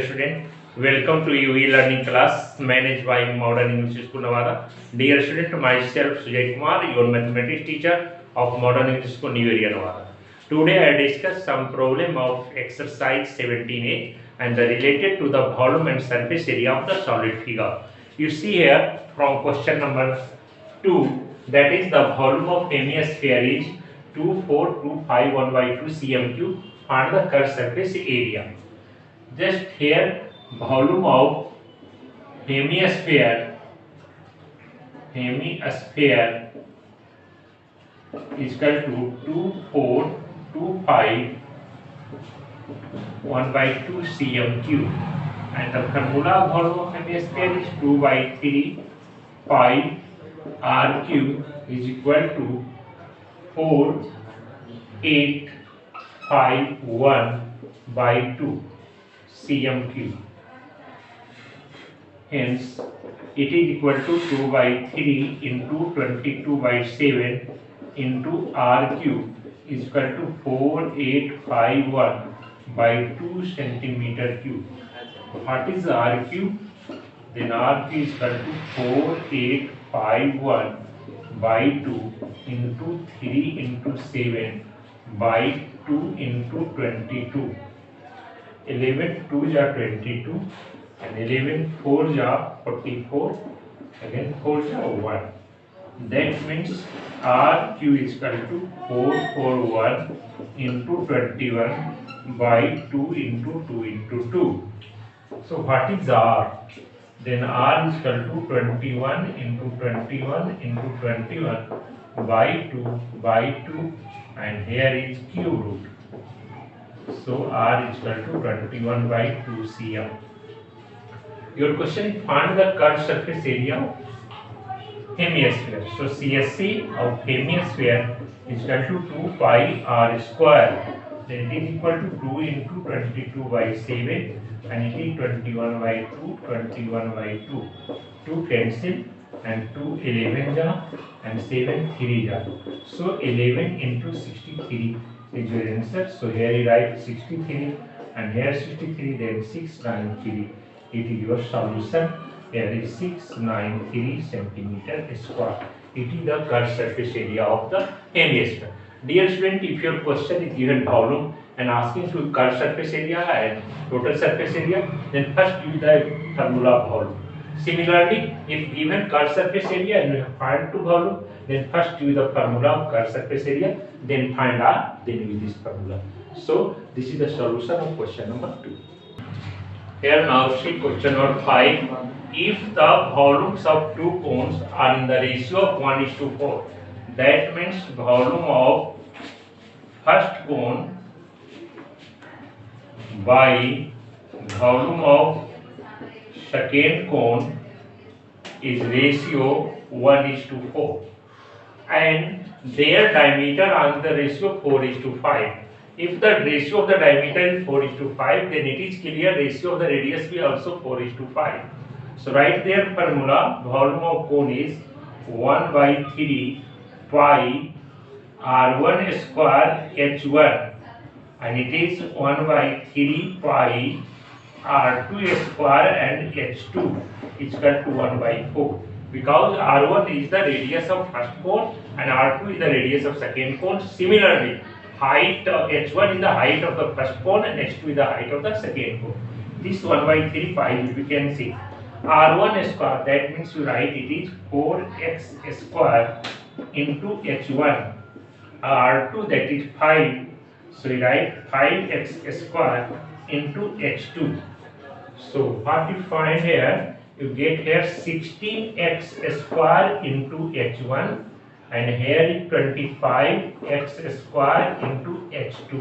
dear student. Welcome to UE learning class managed by Modern English School Nevada. Dear student, myself Sujay Kumar, your mathematics teacher of Modern English School New Area Nevada. Today I discuss some problem of exercise 17A and the related to the volume and surface area of the solid figure. You see here from question number 2, that is the volume of hemisphere is 24251 by 2 cm cube. Find the curved surface area. Just here volume of hemisphere is equal to 24251 by 2 cm cube, and the formula volume of hemisphere is 2 by 3 pi r cube is equal to 4851 by 2 cm cube. Hence, it is equal to 2 by 3 into 22 by 7 into r cube is equal to 4851 by 2 centimeter cube. What is r cube? Then r cube is equal to 4851 by 2 into 3 into 7 by 2 into 22. 11 2s are 22 and 11 4s are 44, again 4s are 1. That means r q is equal to 441 into 21 by 2 into 2 into 2. So what is r? Then r is equal to 21 into 21 into 21 by 2 by 2, and here is cube root. So r is equal to 21 by 2 cm. Your question is find the curved surface area of hemisphere. So CSC of hemisphere is equal to 2 pi r square. Then it is equal to 2 into 22 by 7, and it is 21 by 2, 21 by 2. 2 cancel and 2 11 ja and 7 3 ja. So 11 into 63 is your answer. So here you write 63 and here 63, then 693. It is your solution. Here is 693 centimeter square. It is the curved surface area of the hemisphere. Dear student, if your question is given volume and asking to curved surface area and total surface area, then first use the formula of volume. Similarly, if given curved surface area and you have find to volume, then first use the formula of curved surface area, then find r, then use this formula. So this is the solution of question number 2. Here now see question number 5. If the volumes of two cones are in the ratio of 1:4, that means volume of first cone by volume of second cone is ratio 1:4, and their diameter are the ratio 4:5. If the ratio of the diameter is 4:5, then it is clear ratio of the radius will also 4:5. So write their formula. Volume of cone is 1 by 3 pi r1 square h1, and it is 1 by 3 pi r2 square and h2 is equal to 1 by 4, because r1 is the radius of first cone and r2 is the radius of second cone. Similarly, height of h1 is the height of the first cone and h2 is the height of the second cone. This 1 by 3 pi we can see. r1 square, that means you write it is 4x square into h1, r2 that is 5, so you write 5x square into h2. So what you find here, you get here 16x square into h1, and here is 25x square into h2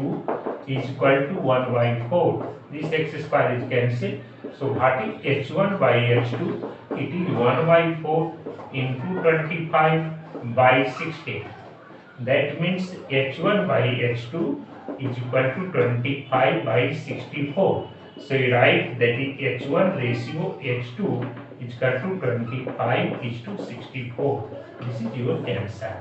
is equal to 1 by 4. This x square is cancelled. So what is h1 by h2? It is 1 by 4 into 25 by 16. That means h1 by h2 is equal to 25 by 64. So you write that is h1 ratio h2 is equal to 25:64. This is your answer.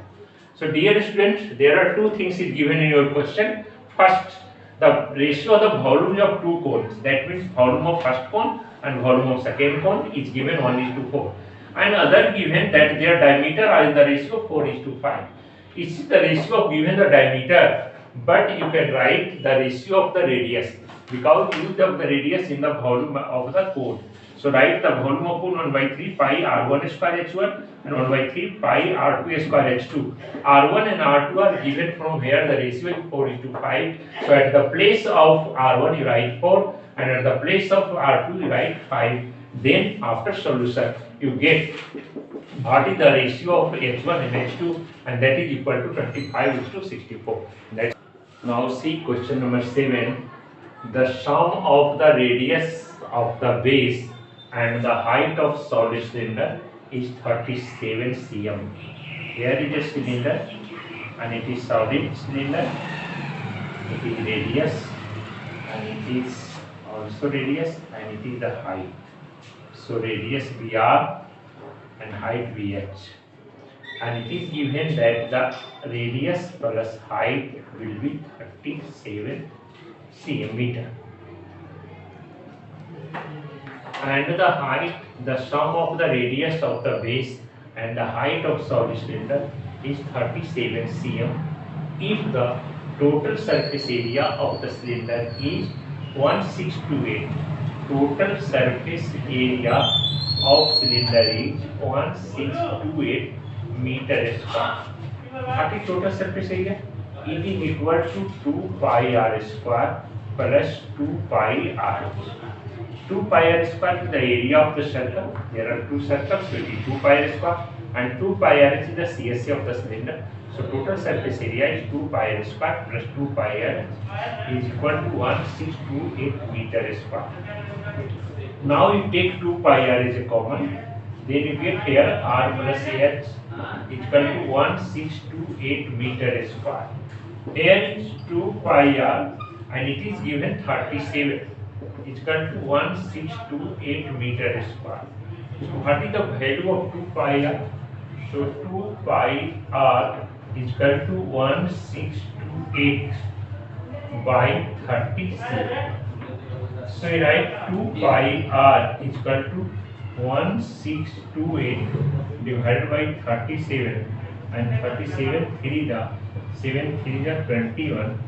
So dear students, there are two things is given in your question. First, the ratio of the volumes of two cones, that means volume of first cone and volume of second cone is given 1:4, and other given that their diameter are in the ratio 4:5. This is the ratio of given the diameter, but you can write the ratio of the radius because use of the radius in the volume of the cone. So write the volume of cone 1/3 pi r1 square h1 and 1/3 pi r2 square h2. R1 and R2 are given from here, the ratio is 4:5. So at the place of R1 you write 4 and at the place of R2 you write 5. Then after solution you get what is the ratio of H1 and H2, and that is equal to 25:64. That's now see question number 7. The sum of the radius of the base and the height of solid cylinder is 37 cm. Here is a cylinder and it is solid cylinder. It is radius and it is also radius and it is the height. So radius VR and height VH, and it is given that the radius plus height will be 37 cm meter, and the height, the sum of the radius of the base and the height of solid cylinder is 37 cm if the total surface area of the cylinder is 1628. Total surface area of cylinder is 1628 meter square. What is total surface area? It is equal to 2 pi r square plus 2 pi r. 2 pi r square is the area of the circle. There are two circles, so it is 2 pi r square, and 2 pi r is the CSA of the cylinder. So total surface area is 2 pi r square plus 2 pi r is equal to 1628 meter square. Now you take 2 pi r as a common, then you get here r plus h is equal to 1628 meter square. Here is 2 pi r and it is given 37 is equal to 1628 meter square. So what is the value of 2 pi r? So 2 pi r is equal to 1628 by 37. So I write 2 pi r is equal to 1628 divided by 37, and 37 3 the 7 3 the 21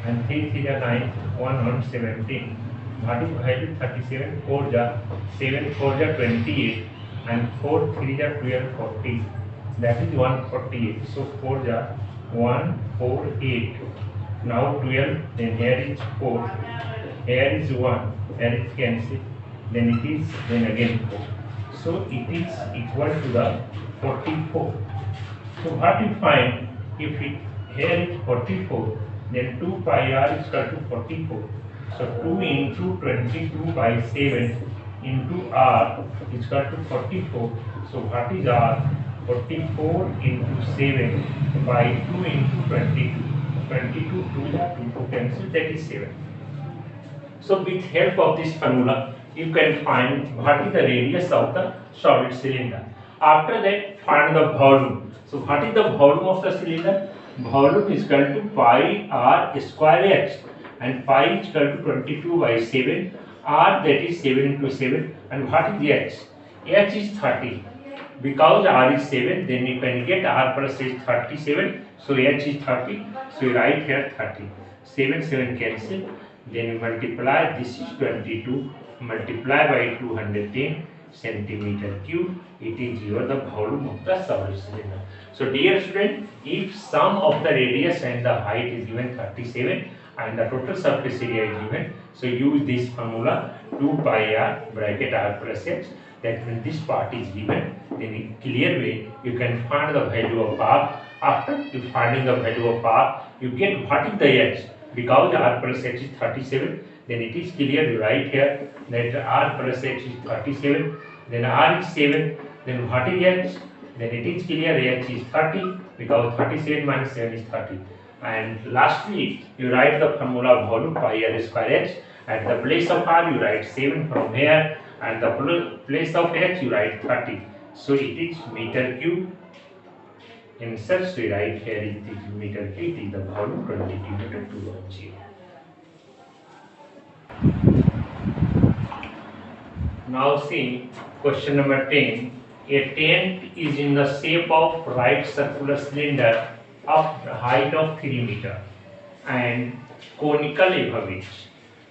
and 3 3 the 9 117. What is value 37? 4 the 7 4 the 28 and 4 3 the 12 40. That is 148. So 4 the 148. Now 12. Then here is 4. Here is 1. Here is cancelled. Then it is then again 4. So it is equal to the 44. So what you find, if it here is 44, then 2 pi r is equal to 44. So 2 into 22 by 7 into r is equal to 44. So what is r? 44 into 7 by 2 into 22. 22 2 cancel, that is 7. So with help of this formula, you can find what is the radius of the solid cylinder. After that, find the volume. So what is the volume of the cylinder? Volume is equal to pi r square h, and pi is equal to 22 by 7, r that is 7 into 7, and what is h? H is 30. Because r is 7, then you can get r plus h 37, so h is 30, so you write here 30. 7 7 cancel, then you multiply, this is 22, multiply by 210 centimeter cube, it is your the volume of the solid cylinder. So dear student, if sum of the radius and the height is given 37 and the total surface area is given, so use this formula 2 pi r bracket r plus h, that when this part is given, then in clear way you can find the value of r. After you finding the value of r, you get what is the h. Because r plus h is 37, then it is clear, you write here that r plus h is 37, then r is 7, then what is h? Then it is clear h is 30, because 37 minus 7 is 30. And lastly, you write the formula volume pi r square h. At the place of r, you write 7 from here, and the place of h, you write 30. So it is meter cube. Answer, so you write here is meter cube, it is the volume 22 meter 210. Now see question number 10. A tent is in the shape of right circular cylinder of height of 3 meter and conical above it.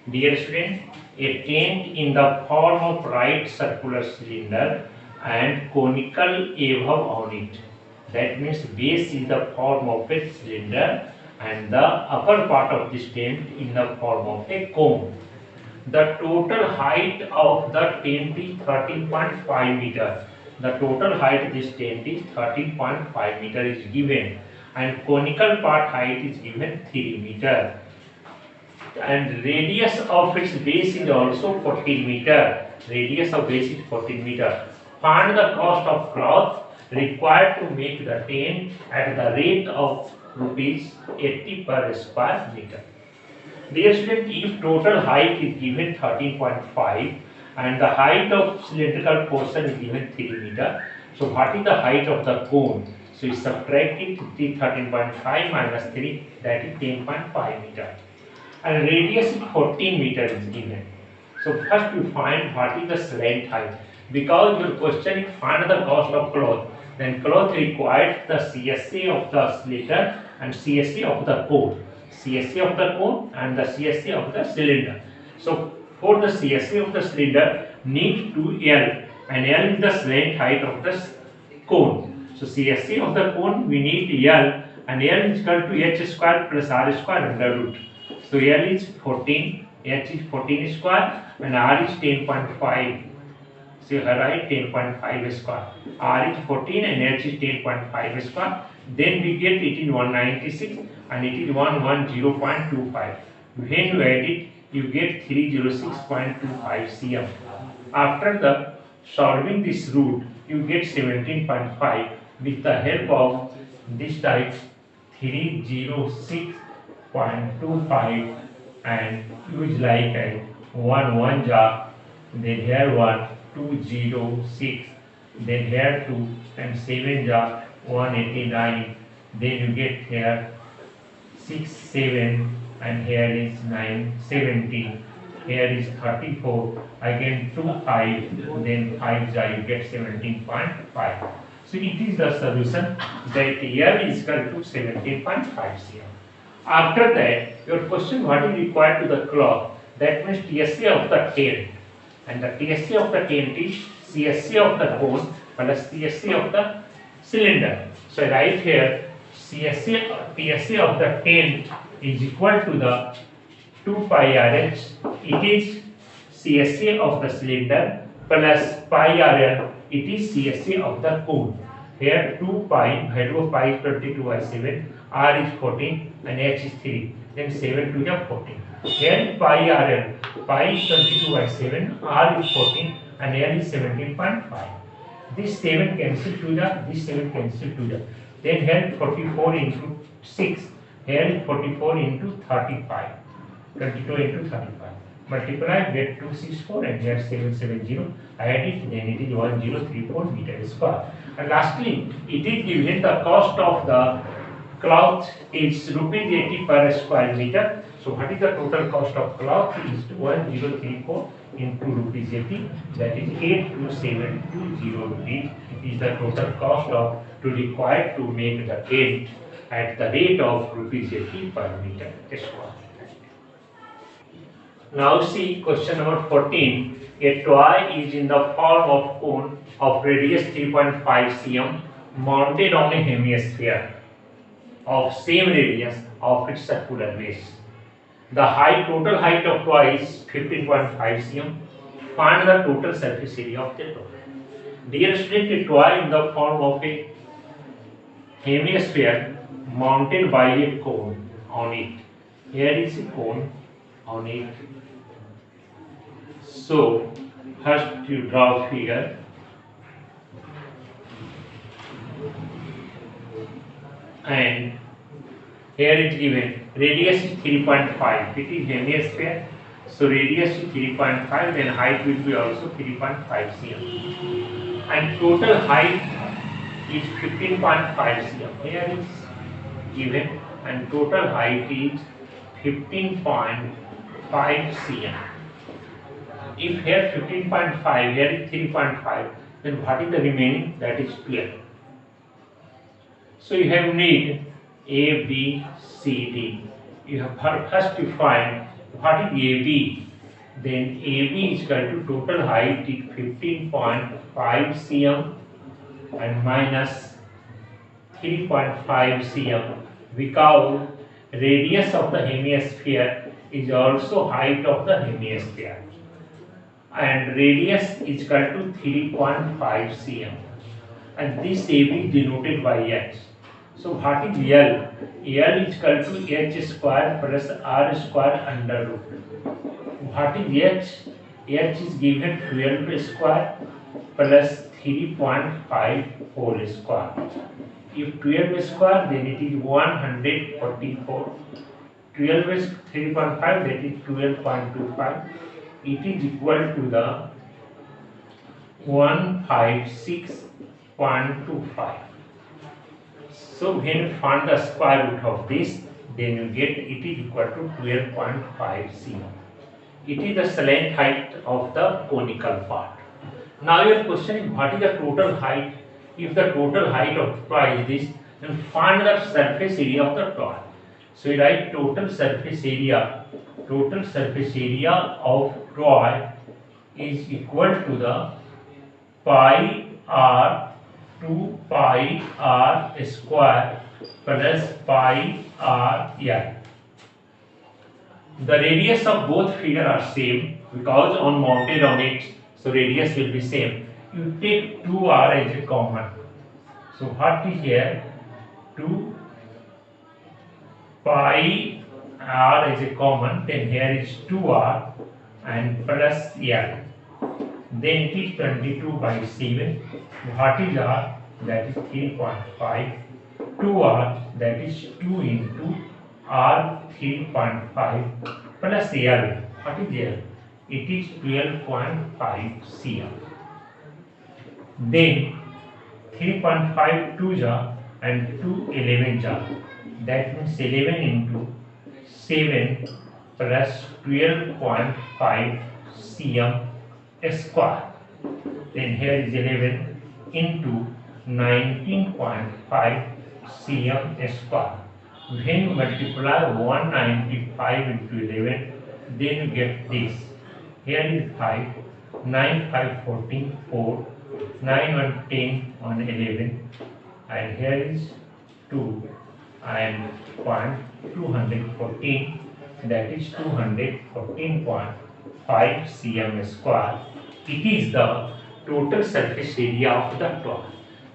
Dear student, a tent in the form of right circular cylinder and conical above on it. That means base is the form of a cylinder and the upper part of this tent in the form of a cone. The total height of the tent is 13.5 meter. The total height of this tent is 13.5 meter is given and conical part height is given 3 meter. And radius of its base is also 14 meter. Radius of base is 14 meter. Find the cost of cloth required to make the tent at the rate of rupees 80 per square meter. Dear student, if total height is given 13.5 and the height of cylindrical portion is given 3 meter, so what is the height of the cone? So we subtract it, 13.5 minus 3, that is 10.5 meter. And radius is 14 meter is given. So first we find what is the slant height. Because your question is find the cost of cloth, then cloth requires the CSA of the cylinder and CSA of the cone. CSA of the cone and the CSA of the cylinder. So for the CSA of the cylinder need to L, and L is the slant height of the cone. So CSA of the cone we need L, and L is equal to h square plus r square under root. So L is 14, h is 14 square and r is 10.5. So I write 10.5 square. R is 14 and h is 10.5 square. Then we get it is 196 and it is 110.25. When you add it, you get 306.25 cm. After the solving this root, you get 17.5 with the help of this type 306.25 and use like a 1 jar, then here 1 206, then here 2 and 7 jar 189, then you get here 6 7 and here is 9 17, here is 34, again 2 5, then 5 jar you get 17.5. So it is the solution that here is equal to 17.5 cm. After that, your question what is required to the cloth, that means TSA of the tent, and the TSA of the tent is CSA of the cone plus TSA of the cylinder. So right here TSA of the tent is equal to the 2 pi RH. It is CSA of the cylinder plus pi RL. It is CSA of the cone. Here 2 pi, value of pi is 22 by 7, R is 14 and H is 3. Then 7 to the 14. Here pi RL, pi is 22 by 7, R is 14 and L is 17.5. This 7 cancel to the, this 7 cancel to the. Then here 44 into 6. Here is 44 into 35. 22 into 35. Multiply, get 264 and here 770. Add it, then it is 1034 meter square. And lastly, it is given the cost of the cloth is rupees 80 per square meter. So what is the total cost of cloth is 1034 into rupees 80, that is 82720 rupees is the total cost of to required to make the tent at the rate of rupees 80 per meter square. Now see question number 14. A toy is in the form of cone of radius 3.5 cm mounted on a hemisphere of same radius of its circular base. The total height of toy is 15.5 cm. Find the total surface area of the toy. Dear student, a toy in the form of a hemisphere mounted by a cone on it. Here is a cone on it. So first you draw figure. And here is given radius is 3.5. It is hemisphere, so radius is 3.5. Then height will be also 3.5 cm. And total height is 15.5 cm. Here is given, and total height is 15.5 cm. If here 15.5, here is 3.5, then what is the remaining? That is 12. So you have need A, B, C, D. You have first to find what is AB. Then AB is equal to total height is 15.5 cm and minus 3.5 cm, because radius of the hemisphere is also height of the hemisphere, and radius is equal to 3.5 cm, and this AB is denoted by H. So what is L? L is equal to H square plus R square under root. What is H? H is given 12 square plus 3.5 whole square. If 12 square, then it is 144. 12 is 3.5, that is 12.25. It is equal to the 156.25. So when you find the square root of this, then you get it is equal to 12.5 cm. It is the slant height of the conical part. Now your question is, what is the total height? If the total height of toy is this, then find the surface area of the toy. So you write total surface area of toy is equal to the pi r 2 pi r square plus pi r l. The radius of both figure are same because on mounted on it, so radius will be same. You take 2r as a common. So what is here? 2 pi r as a common, then here is 2r and plus l. Then it is 22 by 7. What is r? That is 3.5. 2r, that is 2 into r 3.5 plus l. What is l? It is 12.5 cm. Then 3.5 2 ja and 2 11 ja. That means 11 into 7 plus 12.5 cm square. Then here is 11 into 19.5 cm square. When you multiply 195 into 11, then you get this. Here is 5, 9, 5, 14, 4, 9, 1, 10 on 11, and here is 2 and 214, that is 214.5 cm square. It is the total surface area of the toy.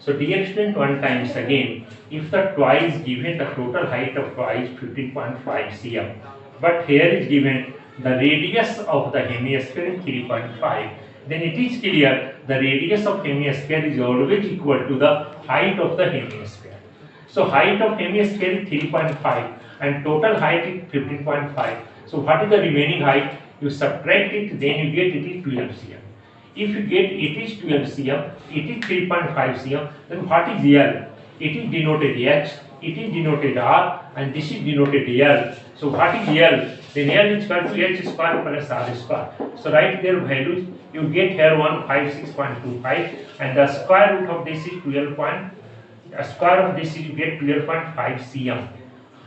So dear student, one times again, if the toy is given, the total height of toy is 15.5 cm, but here is given the radius of the hemisphere is 3.5, then it is clear the radius of hemisphere is always equal to the height of the hemisphere. So height of hemisphere is 3.5 and total height is 15.5. So what is the remaining height? You subtract it, then you get it is 12 cm. If you get it is 12 cm, it is 3.5 cm, then what is L? It is denoted H, it is denoted R, and this is denoted L. So what is L? Then L is equal to H square plus R square. So write their values. You get here 156.25, and the square root of this is 12. Square of this is you get 12.5 cm.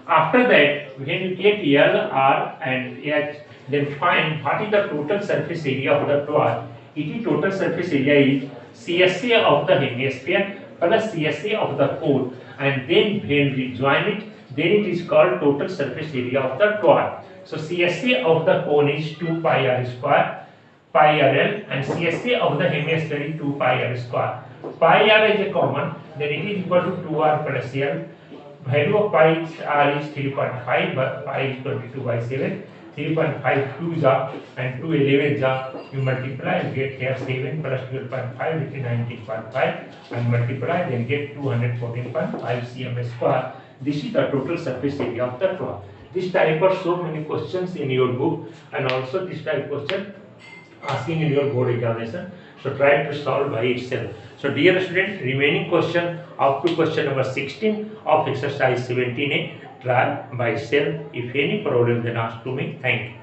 After that, when you get L, R, and H, then find what is the total surface area of the toy. It is total surface area is CSA of the hemisphere plus CSA of the cone, and then when we join it, then it is called total surface area of the toy. So CSA of the cone is 2 pi r square, pi rl, and CSA of the hemisphere is 2 pi r square. Pi r is a common, then it is equal to 2r plus l. Value of pi r is 3.5, but pi is 22 by 7. 3.5 2 ja and 2 11 ja, you multiply and get here 7 plus 12.5, which is 19.5, and multiply, then get 214.5 cm square. This is the total surface area of the toy. This type of so many questions in your book, and also this type of question asking in your board examination. So try to solve by itself. So dear student, remaining question up to question number 16 of exercise 17A, try by self. If any problem, then ask to me. Thank you.